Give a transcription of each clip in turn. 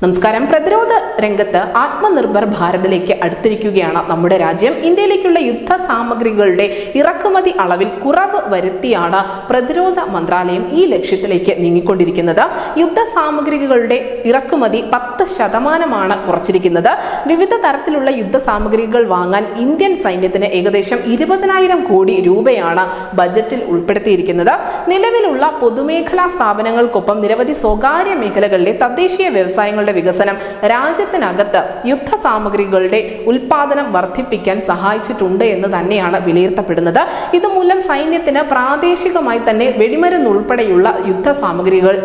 നമസ്കാരം. പ്രതിരോധ രംഗത്ത് ആത്മനിർഭർ ഭാരതിലേക്ക് അടുത്തിരിക്കുകയാണ് നമ്മുടെ രാജ്യം. ഇന്ത്യയിലേക്കുള്ള യുദ്ധ സാമഗ്രികളുടെ ഇറക്കുമതി അളവിൽ കുറവ് വരുത്തിയാണ് പ്രതിരോധ മന്ത്രാലയം ഈ ലക്ഷ്യത്തിലേക്ക് നീങ്ങിക്കൊണ്ടിരിക്കുന്നത്. യുദ്ധ സാമഗ്രികളുടെ ഇറക്കുമതി 10% കുറച്ചിരിക്കുന്നത്. വിവിധ തരത്തിലുള്ള യുദ്ധ സാമഗ്രികൾ വാങ്ങാൻ ഇന്ത്യൻ സൈന്യത്തിന് ഏകദേശം 20,000 കോടി രൂപയാണ് ബജറ്റിൽ ഉൾപ്പെടുത്തിയിരിക്കുന്നത്. നിലവിലുള്ള പൊതുമേഖലാ സ്ഥാപനങ്ങൾക്കൊപ്പം നിരവധി സ്വകാര്യ മേഖലകളിലെ തദ്ദേശീയ വ്യവസായങ്ങളുടെ വികസനം രാജ്യത്തിനകത്ത് യുദ്ധ സാമഗ്രികളുടെ ഉൽപാദനം വർദ്ധിപ്പിക്കാൻ സഹായിച്ചിട്ടുണ്ട് എന്ന് തന്നെയാണ് വിലയിരുത്തപ്പെടുന്നത്. ഇതുമൂലം സൈന്യത്തിന് പ്രാദേശികമായി തന്നെ വെടിമരുന്ന് ഉൾപ്പെടെയുള്ള യുദ്ധ സാമഗ്രികൾ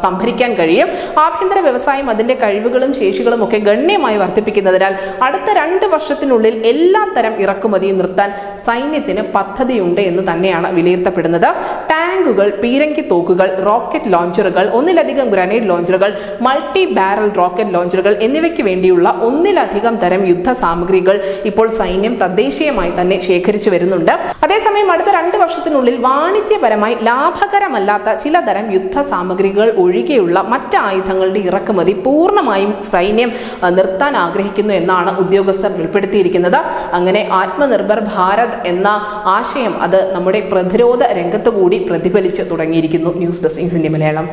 സംഭരിക്കാൻ കഴിയും. ആഭ്യന്തര വ്യവസായം അതിന്റെ കഴിവുകളും ശേഷികളും ഒക്കെ ഗണ്യമായി വർദ്ധിപ്പിക്കുന്നതിനാൽ അടുത്ത 2 വർഷത്തിനുള്ളിൽ എല്ലാ തരം ഇറക്കുമതിയും നിർത്താൻ സൈന്യത്തിന് പദ്ധതിയുണ്ട് എന്ന് തന്നെയാണ് വിലയിരുത്തപ്പെടുന്നത്. ടാങ്കുകൾ, പീരങ്കി തോക്കുകൾ, റോക്കറ്റ് ലോഞ്ചറുകൾ, ഒന്നിലധികം ഗ്രനേഡ് ലോഞ്ചറുകൾ, മൾട്ടി ബാരൽ റോക്കറ്റ് ലോഞ്ചറുകൾ എന്നിവയ്ക്ക് വേണ്ടിയുള്ള ഒന്നിലധികം തരം യുദ്ധ സാമഗ്രികൾ ഇപ്പോൾ സൈന്യം തദ്ദേശീയമായി തന്നെ ശേഖരിച്ചു വരുന്നുണ്ട്. അതേസമയം അടുത്ത 2 വർഷത്തിനുള്ളിൽ വാണിജ്യപരമായി ലാഭകരമല്ലാത്ത ചിലതരം യുദ്ധ സാമഗ്രികൾ ഒഴികെയുള്ള മറ്റ് ആയുധങ്ങളുടെ ഇറക്കുമതി പൂർണ്ണമായും സൈന്യം നിർത്താൻ ആഗ്രഹിക്കുന്നു എന്നാണ് ഉദ്യോഗസ്ഥർ വെളിപ്പെടുത്തിയിരിക്കുന്നത്. അങ്ങനെ ആത്മനിർഭർ ഭാരത് എന്ന ആശയം അത് നമ്മുടെ പ്രതിരോധ രംഗത്ത് കൂടി പ്രതിഫലിച്ചു തുടങ്ങിയിരിക്കുന്നു. News desk India Malayalam.